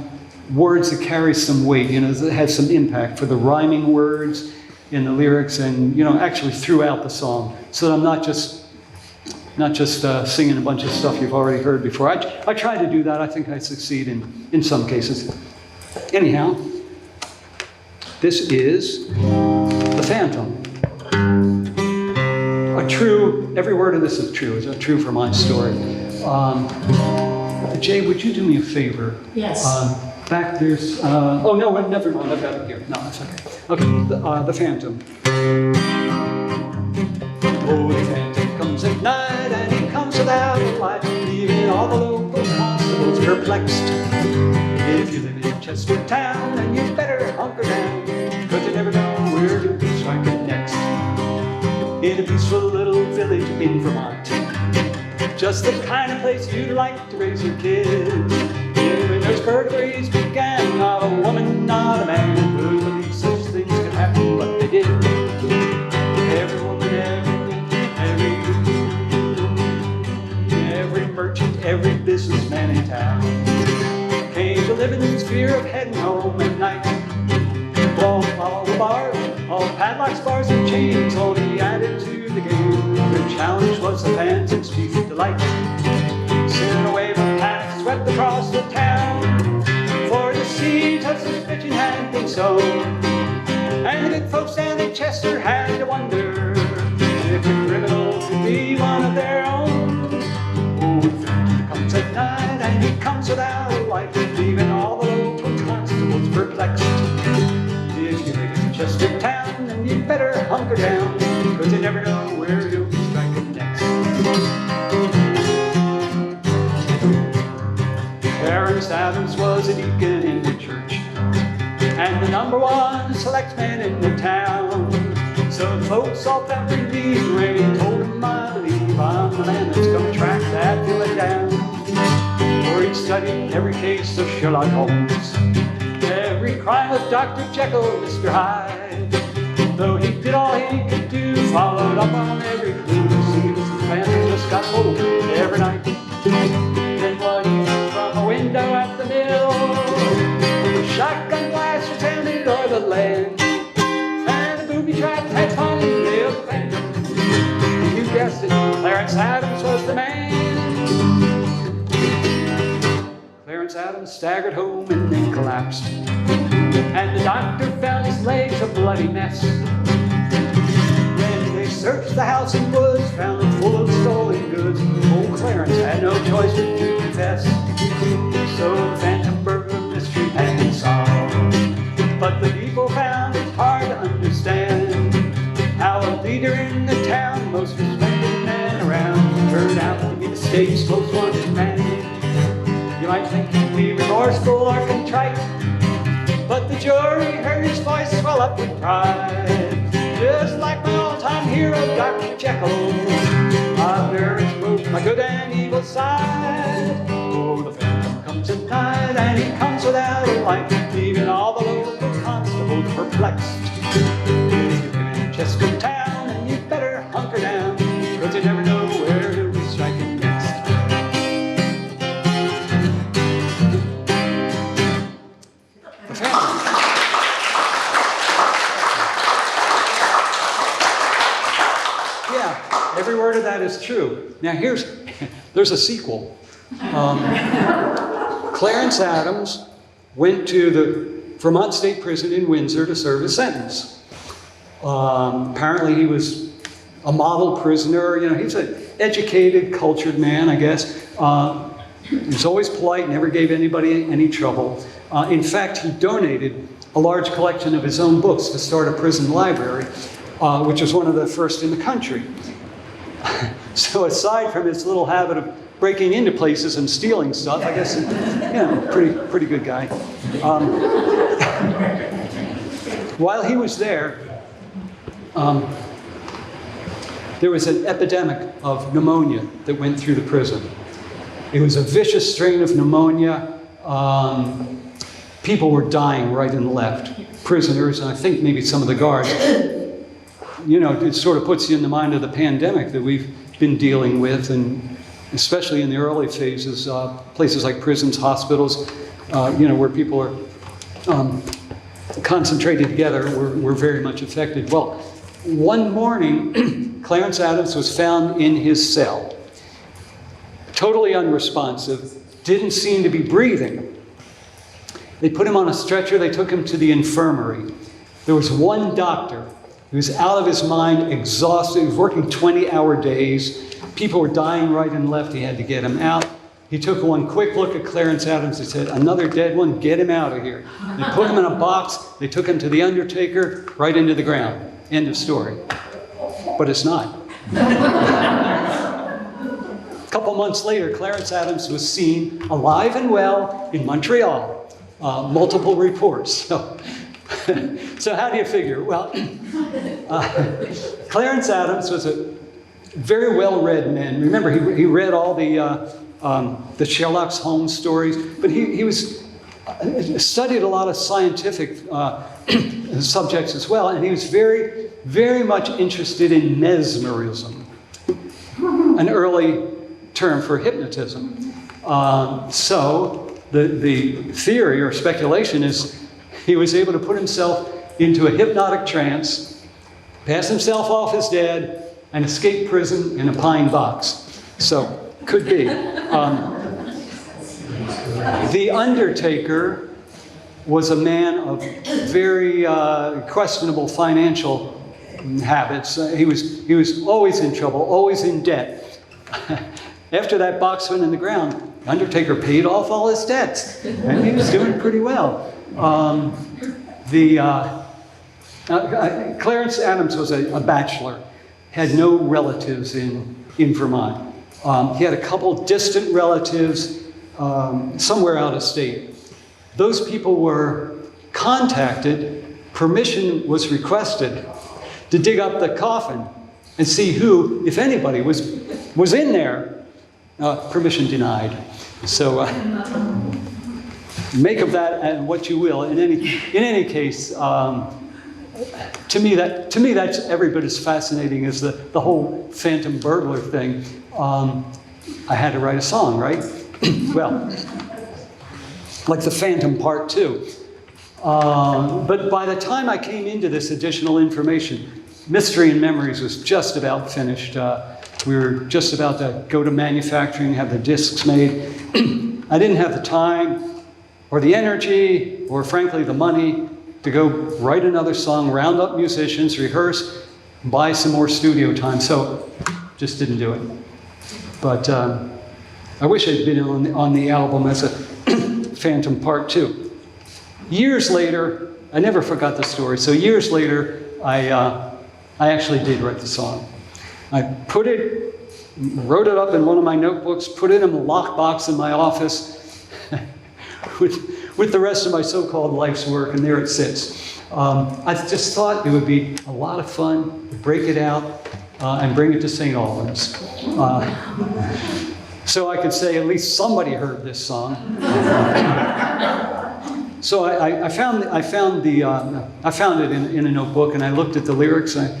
words that carry some weight, that have some impact for the rhyming words in the lyrics and, actually throughout the song, so that I'm not just singing a bunch of stuff you've already heard before. I try to do that. I think I succeed in some cases. Anyhow, this is The Phantom. Every word of this is true. It's true for my story. Jay, would you do me a favor?
Yes.
Back there's, oh no, never mind, I've got it here. No, that's okay. Okay, The Phantom. Oh, the Phantom comes at night and he comes without a light, leaving all the local constables perplexed. If you live in Chester town, then you better hunker down, 'cause you never know where you'll be striking next. In a peaceful little village in Vermont, just the kind of place you'd like to raise your kids. When those burglaries began, not a woman, not a man could believe such things could happen, but they did. Every woman, every merchant, every businessman in town came to live in this fear of heading home at night. All the bars, all the padlocks, bars, and chains, all he added to the game. The challenge was the Phantom's chief delight. Sending a wave of panic swept across the town, for the seeds of suspicion had been sown. And the good folks down in Chester had to wonder if the criminal could be one of their own. Oh, the Phantom comes at night and he comes without a light, leaving all the local constables perplexed. If you live in Chester town, then you better hunker down, 'cause you never know where you'll be striking next. Clarence Adams was a deacon in the church and the #1 selectman in the town. So the folks all felt relieved when he told them, I believe I'm the man that's gonna track that villain down. For he'd studied every case of Sherlock Holmes, every crime of Dr. Jekyll and Mr. Hyde. Though he did all he could do, followed up on every clue, see this Phantom just got hold every night. Then one evening from a window at the mill, the shotgun blast resounded o'er the land, and the booby trap had finally nailed the Phantom. You guessed it, Clarence Adams was the man. Clarence Adams staggered home and then collapsed, and the doctor found his legs a bloody mess. When they searched the house and woods, found it full of stolen goods, old Clarence had no choice but to confess. So the Phantom burglar mystery had been solved, but the people found it hard to understand how a leader in the town, most respected man around, turned out to be the state's most wanted man. You might think he'd be remorseful or contrite, but the jury heard his voice swell up with pride. Just like my all-time hero, Dr. Jekyll, I've never exposed my good and evil side. Oh, the Phantom comes at night and he comes without a light, leaving all the local constables perplexed. If you live in Chester town, then you better hunker down, 'cause you never know where he'll be striking next. The Phantom. Yeah, every word of that is true. Now there's a sequel. Clarence Adams went to the Vermont State Prison in Windsor to serve his sentence. Apparently he was a model prisoner. You know, he's an educated, cultured man, I guess. He was always polite, never gave anybody any trouble. In fact, he donated a large collection of his own books to start a prison library, which was one of the first in the country. So aside from his little habit of breaking into places and stealing stuff, I guess, pretty good guy. While he was there was an epidemic of pneumonia that went through the prison. It was a vicious strain of pneumonia. People were dying right and left. Prisoners, and I think maybe some of the guards. You know, it sort of puts you in the mind of the pandemic that we've been dealing with, and especially in the early phases, places like prisons, hospitals, where people are concentrated together, were very much affected. Well, one morning, Clarence Adams was found in his cell, totally unresponsive, didn't seem to be breathing. They put him on a stretcher, they took him to the infirmary. There was one doctor who was out of his mind, exhausted, he was working 20-hour days. People were dying right and left, he had to get him out. He took one quick look at Clarence Adams and said, "Another dead one, get him out of here." They put him in a box, they took him to the undertaker, right into the ground. End of story. But it's not. A couple months later, Clarence Adams was seen alive and well in Montreal. Multiple reports. So how do you figure? Well, Clarence Adams was a very well-read man. Remember, he read all the Sherlock Holmes stories, but he studied a lot of scientific subjects as well, and he was very, very much interested in mesmerism, an early term for hypnotism. So the theory or speculation is he was able to put himself into a hypnotic trance, pass himself off as dead, and escape prison in a pine box. So, could be. The undertaker was a man of very questionable financial habits. He was always in trouble, always in debt. After that box went in the ground, the undertaker paid off all his debts, and he was doing pretty well. Clarence Adams was a bachelor, had no relatives in Vermont. He had a couple distant relatives somewhere out of state. Those people were contacted, permission was requested to dig up the coffin and see who, if anybody, was in there. Permission denied. So make of that and what you will. In any case, to me that's every bit as fascinating as the whole phantom burglar thing. I had to write a song, right? Well, like the Phantom Part 2. But by the time I came into this additional information, Mystery and Memories was just about finished. We were just about to go to manufacturing, have the discs made. I didn't have the time or the energy or, frankly, the money to go write another song, round up musicians, rehearse, buy some more studio time. So just didn't do it. But I wish I'd been on the album as a Phantom Part 2. Years later, I never forgot the story. So years later, I actually did write the song. I wrote it up in one of my notebooks, put it in a lockbox in my office with the rest of my so-called life's work, and there it sits. I just thought it would be a lot of fun to break it out and bring it to St. Albans. So I could say at least somebody heard this song. So I found it in a notebook, and I looked at the lyrics, and I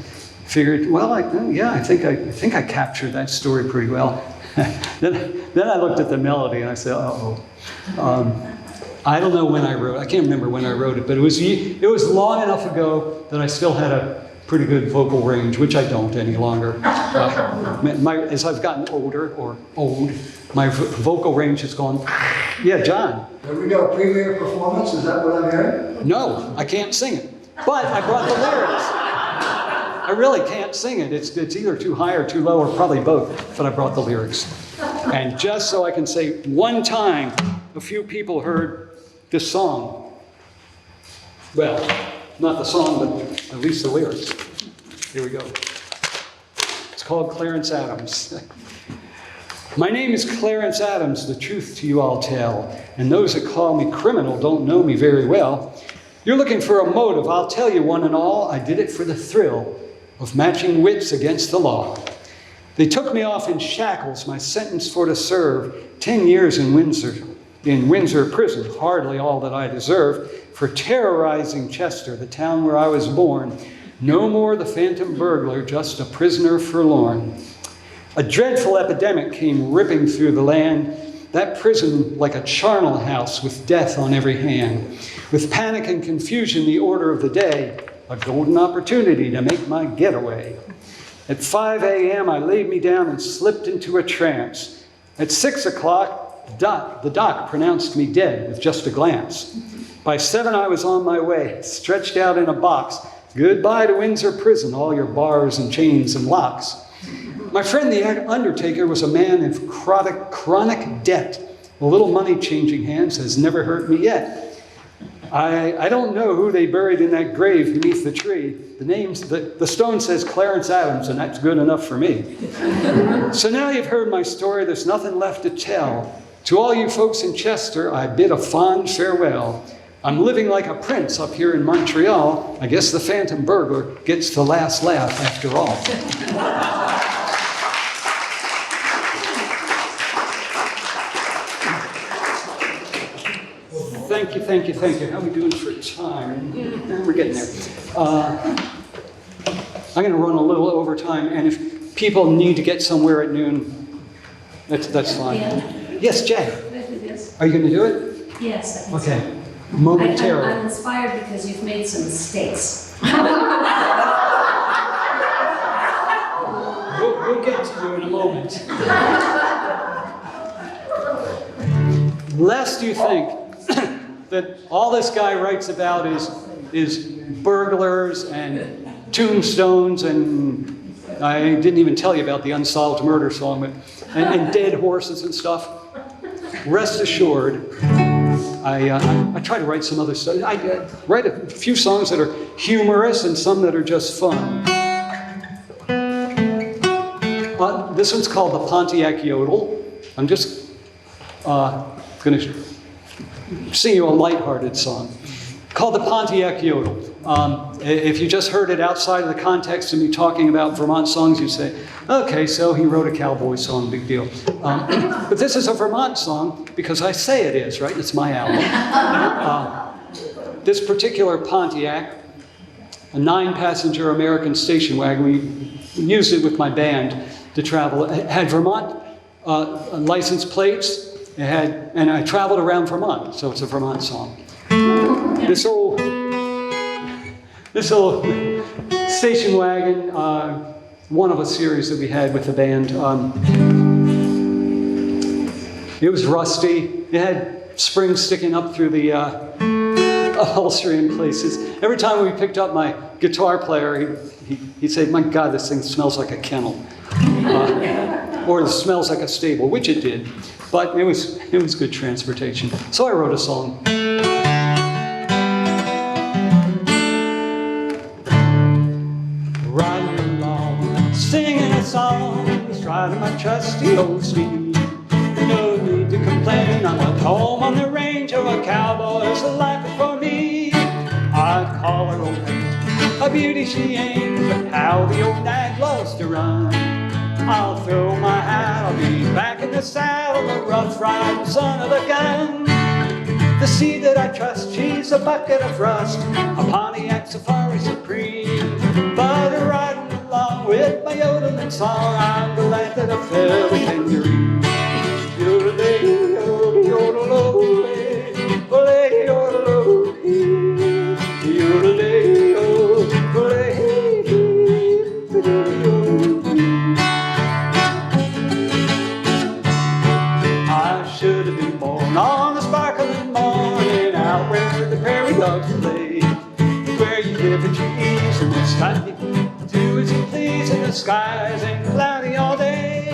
figured, well, I think I captured that story pretty well. Then I looked at the melody, and I said, I don't know when I wrote it. I can't remember when I wrote it, but it was long enough ago that I still had a pretty good vocal range, which I don't any longer. As I've gotten older, or old, my vocal range has gone. Yeah, John.
Have we got a premiere performance? Is that what I'm hearing?
No, I can't sing it. But I brought the lyrics. I really can't sing it. It's either too high or too low, or probably both, but I brought the lyrics. And just so I can say, one time, a few people heard this song. Well, not the song, but at least the lyrics. Here we go. It's called Clarence Adams. My name is Clarence Adams, the truth to you I'll tell, and those that call me criminal don't know me very well. You're looking for a motive, I'll tell you one and all, I did it for the thrill of matching wits against the law. They took me off in shackles, my sentence for to serve 10 years in Windsor prison, hardly all that I deserve, for terrorizing Chester, the town where I was born. No more the phantom burglar, just a prisoner forlorn. A dreadful epidemic came ripping through the land, that prison like a charnel house with death on every hand. With panic and confusion, the order of the day, a golden opportunity to make my getaway. At 5 a.m., I laid me down and slipped into a trance. At 6 o'clock, the doc pronounced me dead with just a glance. By 7, I was on my way, stretched out in a box. Goodbye to Windsor prison, all your bars and chains and locks. My friend the undertaker was a man of chronic debt. A little money changing hands has never hurt me yet. I don't know who they buried in that grave beneath the tree. The stone says Clarence Adams, and that's good enough for me. So now you've heard my story, there's nothing left to tell. To all you folks in Chester, I bid a fond farewell. I'm living like a prince up here in Montreal. I guess the phantom burglar gets the last laugh after all. Thank you. How are we doing for time? We're getting there. I'm going to run a little over time, and if people need to get somewhere at noon, that's fine.
Yeah.
Yes, Jay. Are you going to do it?
Yes, I think
Okay.
so.
Momentarily.
I'm inspired because you've made some mistakes.
We'll get to you in a moment. Lest you think that all this guy writes about is burglars and tombstones, and I didn't even tell you about the unsolved murder song, but and dead horses and stuff. Rest assured, I try to write some other stuff. I write a few songs that are humorous and some that are just fun. This one's called the Pontiac Yodel. I'm just going to sing you a lighthearted song called the Pontiac Yodel. If you just heard it outside of the context of me talking about Vermont songs, you'd say, okay, so he wrote a cowboy song, big deal. But this is a Vermont song because I say it is, right? It's my album. This particular Pontiac, a 9-passenger American station wagon, we used it with my band to travel. It had Vermont license plates. And I traveled around Vermont, so it's a Vermont song. This old station wagon, one of a series that we had with the band, it was rusty. It had springs sticking up through the upholstery in places. Every time we picked up my guitar player, he'd say, "My God, this thing smells like a kennel," or it smells like a stable, which it did. But it was good transportation. So I wrote a song. Riding along, singing a song, riding my trusty old steed. No need to complain, I'm at home on the range, oh, a cowboy's a life for me. I'd call her old mate, a beauty she ain't, but how the old nag loves to run. I'll throw my hat, I'll be back in the saddle, the rough riding son of a gun. The seed that I trust, she's a bucket of rust, a Pontiac Safari Supreme. But riding along with my yodeling song, I'm glad that I fell a tangerine. Yodelay, yodel, yodel, olay, yodel, yodelay, olay. Should have been born on a sparkling morning out where the prairie dogs play, where you live at your ease and it's time to do as the skies ain't cloudy all day.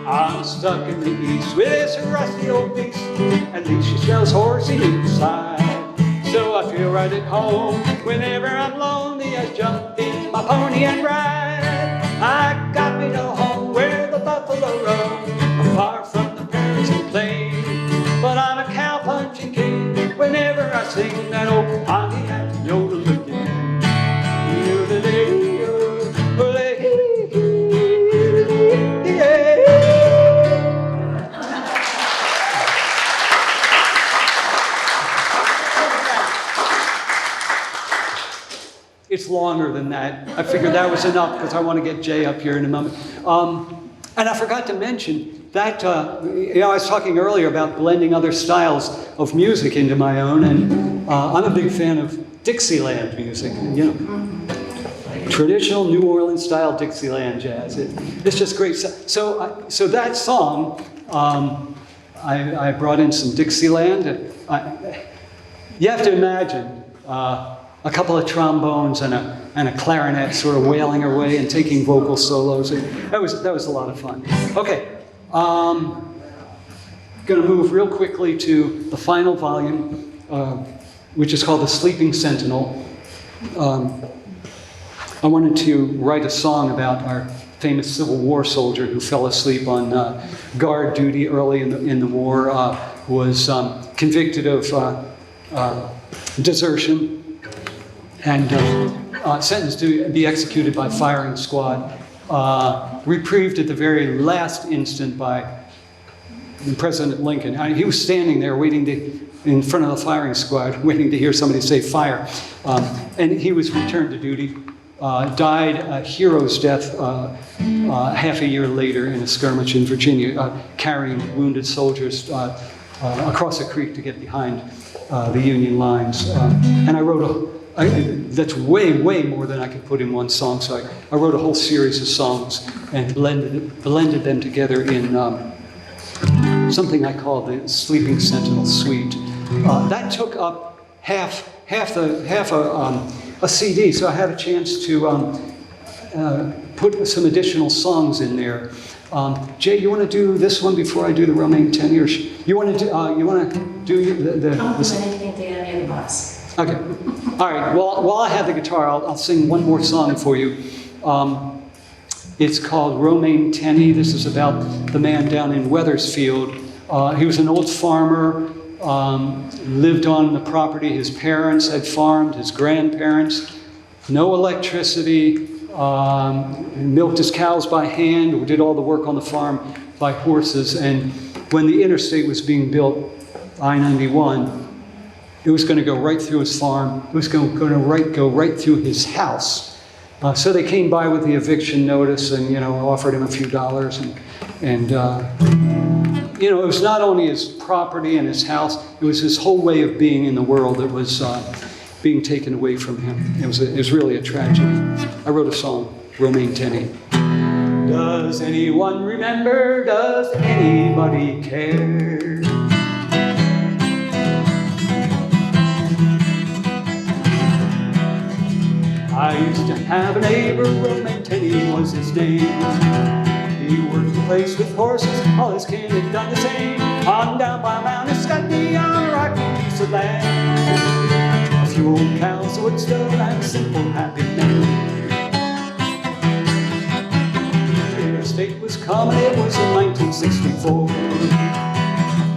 I'm stuck in the east with this rusty old beast, at least she smells horsey inside. So I feel right at home whenever I'm lonely. I jump in my pony and ride. I got me no home where the buffalo roam. I'm far from the prairies and plains, but I'm a cow-punching king whenever I sing that old Pontiac yodel again. It's longer than that. I figured that was enough because I want to get Jay up here in a moment. And I forgot to mention that, I was talking earlier about blending other styles of music into my own, and I'm a big fan of Dixieland music, traditional New Orleans style Dixieland jazz. It's just great. So that song, I brought in some Dixieland. You have to imagine a couple of trombones and a clarinet sort of wailing away and taking vocal solos. That was a lot of fun. Okay, going to move real quickly to the final volume, which is called The Sleeping Sentinel. I wanted to write a song about our famous Civil War soldier who fell asleep on guard duty early in the war, was convicted of desertion, and sentenced to be executed by firing squad, reprieved at the very last instant by President Lincoln. He was standing there waiting in front of the firing squad, waiting to hear somebody say fire. And he was returned to duty, died a hero's death half a year later in a skirmish in Virginia, carrying wounded soldiers across a creek to get behind the Union lines. And I wrote that's way more than I could put in one song, so I wrote a whole series of songs and blended them together in something I call the Sleeping Sentinel Suite. That took up half a CD, so I had a chance to put some additional songs in there. Jay, you want to do this one before I do the Romaine 10 years? You want to do
I'll put anything to any of the box.
Okay. All right. Well, while I have the guitar, I'll sing one more song for you. It's called Romaine Tenney. This is about the man down in Weathersfield. He was an old farmer, lived on the property his parents had farmed, his grandparents. No electricity, milked his cows by hand, or did all the work on the farm by horses. And when the interstate was being built, I-91, it was going to go right through his farm. It was going to go right through his house. So they came by with the eviction notice and, offered him a few dollars. And it was not only his property and his house, it was his whole way of being in the world that was being taken away from him. It was really a tragedy. I wrote a song, Romaine Tenney. Does anyone remember? Does anybody care? I used to have a neighbor, Romaine Tenney was his name. He worked the place with horses, all his kin had done the same. On down by Mount Escutney on a rocky piece of land. A few old cows, a wood stove, and a simple happy man. The interstate was coming, it was in 1964.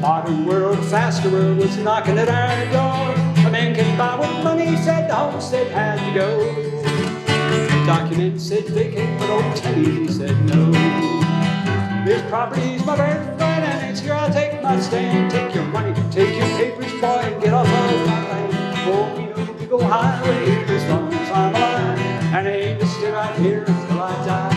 Modern world, faster world was knocking at our door. A man came by with money, said the homestead had to go. Documents said vacate, but old Tenney said no. This property's my birthright, and it's here I'll take my stand. Take your money, take your papers, boy, and get off of my land. Oh, we know we go highway as long as I'm alive, and I aim to stay right here until I die.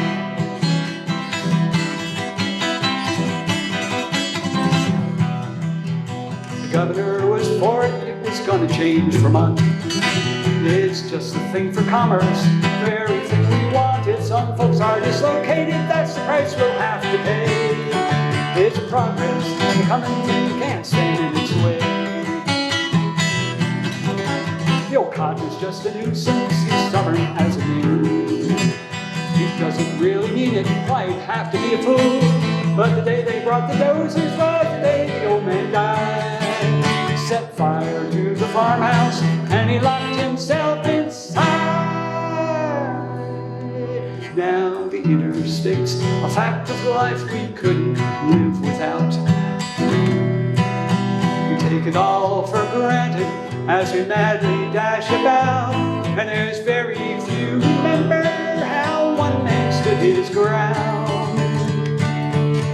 The governor was for it was gonna change Vermont. It's just a thing for commerce, the very thing we want. If some folks are dislocated, that's the price we'll have to pay. It's progress coming, you can't stand in its way. The old cotton's just a nuisance, he's stubborn as a mule. He doesn't really mean it, quite have to be a fool. But the day they brought the dozers was the day the old man died. Set fire to the farmhouse and he locked himself inside. Now the interstate's a fact of life we couldn't live without. We take it all for granted as we madly dash about, and there's very few who remember how one man stood his ground.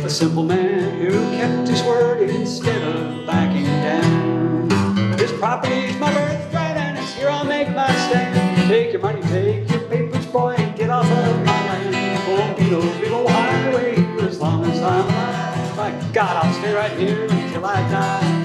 A simple man who kept his word instead of backing down. This property's my birthright and it's here I'll make my stand. Take your money, take your papers, boy, and get off of my land. Won't be no big old highway as long as I'm alive. My God, I'll stay right here until I die.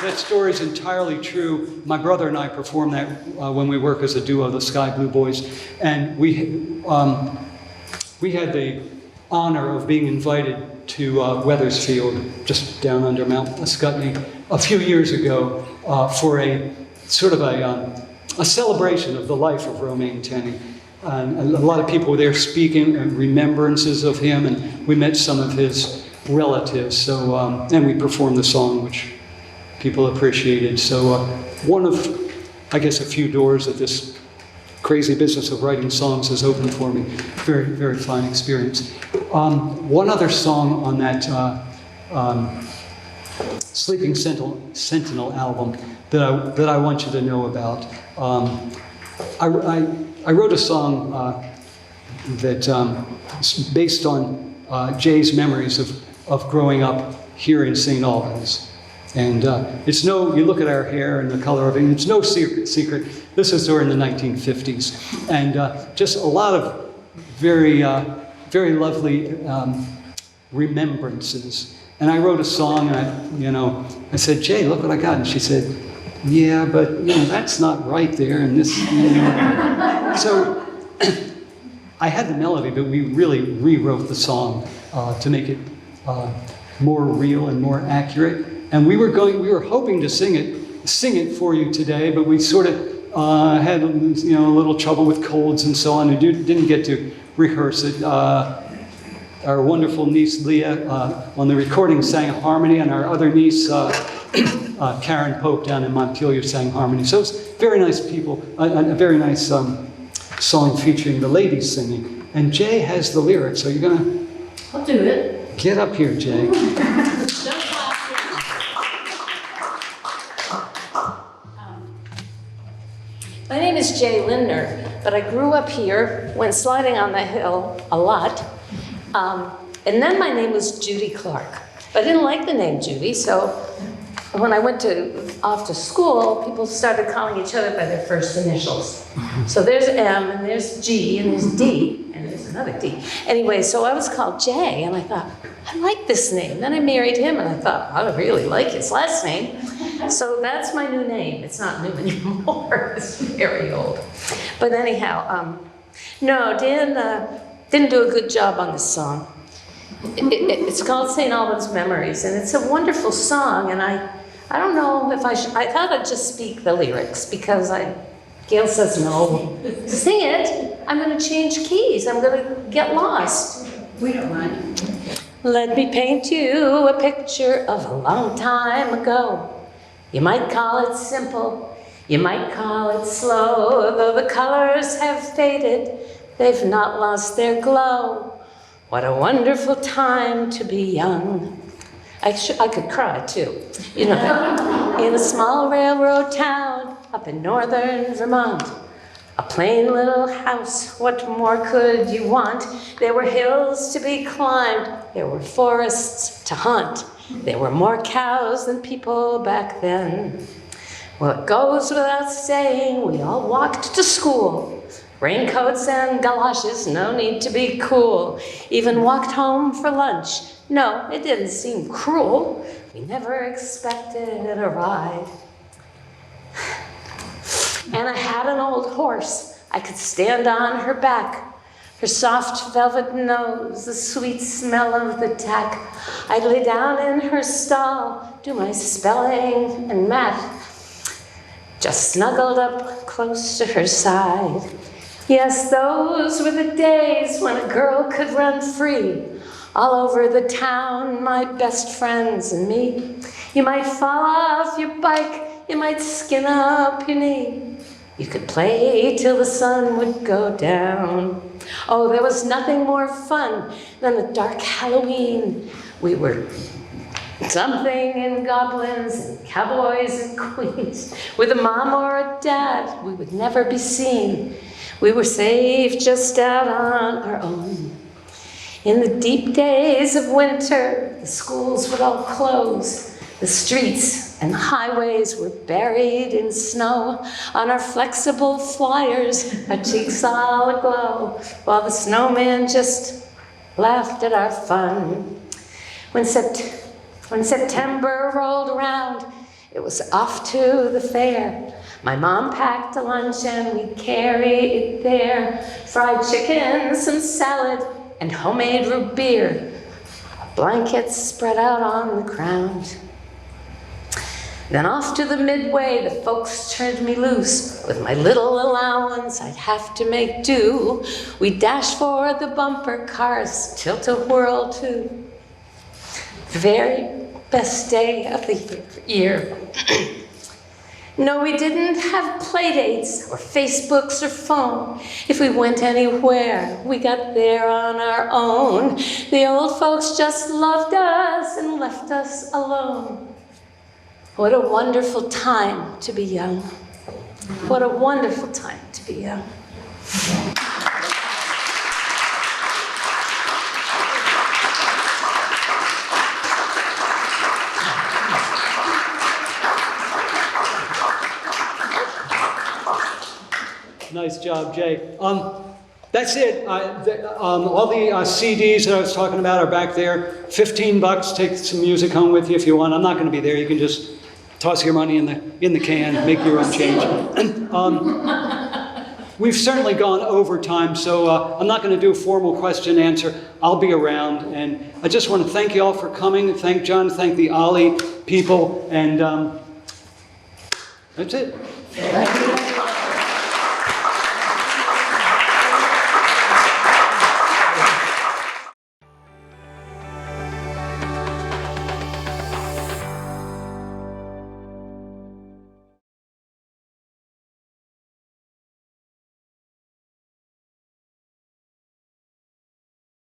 That story is entirely true. My brother and I perform that when we work as a duo, the Sky Blue Boys, and we had the honor of being invited to Wethersfield, just down under Mount Scottney, a few years ago for a sort of a celebration of the life of Romain Tenney. And a lot of people were there speaking and remembrances of him, and we met some of his relatives. So and we performed the song, which people appreciated. So one of, I guess, a few doors that this crazy business of writing songs has opened for me. Very, very fine experience. One other song on that Sleeping Sentinel album that I want you to know about. I wrote a song that is based on Jay's memories of growing up here in St. Albans. And it's no, you look at our hair and the color of it, it's no secret. This is during the 1950s. And just a lot of very, very lovely remembrances. And I wrote a song and I said, Jay, look what I got. And she said, yeah, but that's not right there. And this, So I had the melody, but we really rewrote the song to make it more real and more accurate. And we were hoping to sing it for you today, but we sort of had a little trouble with colds and so on, and didn't get to rehearse it. Our wonderful niece Leah on the recording sang harmony, and our other niece Karen Pope down in Montpelier sang harmony. So it's very nice people, a very nice song featuring the ladies singing. And Jay has the lyrics. Are you gonna?
I'll do it.
Get up here, Jay.
My name is Jay Lindner, but I grew up here, went sliding on the hill a lot. And then my name was Judy Clark. But I didn't like the name Judy, so when I went off to school, people started calling each other by their first initials. So there's M, and there's G, and there's D, and there's another D. Anyway, so I was called Jay, and I thought, I like this name. Then I married him, and I thought, I really like his last name. So that's my new name. It's not new anymore. It's very old. But anyhow, no, Dan didn't do a good job on this song. It's called St. Albans Memories, and it's a wonderful song, and I don't know if I thought I'd just speak the lyrics, because Gail says no. Sing it. I'm going to change keys. I'm going to get lost.
We don't mind.
Let me paint you a picture of a long time ago. You might call it simple, you might call it slow, though the colors have faded, they've not lost their glow. What a wonderful time to be young. I could cry too. In a small railroad town up in northern Vermont, a plain little house, what more could you want? There were hills to be climbed, there were forests to hunt. There were more cows than people back then. Well, it goes without saying, we all walked to school. Raincoats and galoshes, no need to be cool. Even walked home for lunch. No, it didn't seem cruel. We never expected a ride. And I had an old horse. I could stand on her back. her soft velvet nose, the sweet smell of the tack. I'd lay down in her stall, do my spelling and math, just snuggled up close to her side. Yes, those were the days when a girl could run free all over the town, my best friends and me. You might fall off your bike, you might skin up your knee. You could play till the sun would go down. Oh, there was nothing more fun than a dark Halloween. We were something in goblins and cowboys and queens. With a mom or a dad, we would never be seen. We were safe just out on our own. In the deep days of winter, the schools would all close. The streets and highways were buried in snow. On our flexible flyers, our cheeks all aglow, while the snowman just laughed at our fun. When September rolled around, it was off to the fair. My mom packed a lunch and we'd carry it there. Fried chicken, some salad, and homemade root beer. Blankets spread out on the ground. Then off to the midway, the folks turned me loose. With my little allowance, I'd have to make do. We dashed for the bumper cars, tilt-a-whirl too. The very best day of the year. No, we didn't have playdates or Facebooks or phone. If we went anywhere, we got there on our own. The old folks just loved us and left us alone. What a wonderful time to be young. What a wonderful time to be young.
Nice job, Jay. That's it. All the CDs that I was talking about are back there. $15. Take some music home with you if you want. I'm not going to be there. You can just toss your money in the can, make your own change. We've certainly gone over time, so I'm not going to do a formal question and answer. I'll be around, and I just want to thank you all for coming. Thank John. Thank the OLLI people, and that's it.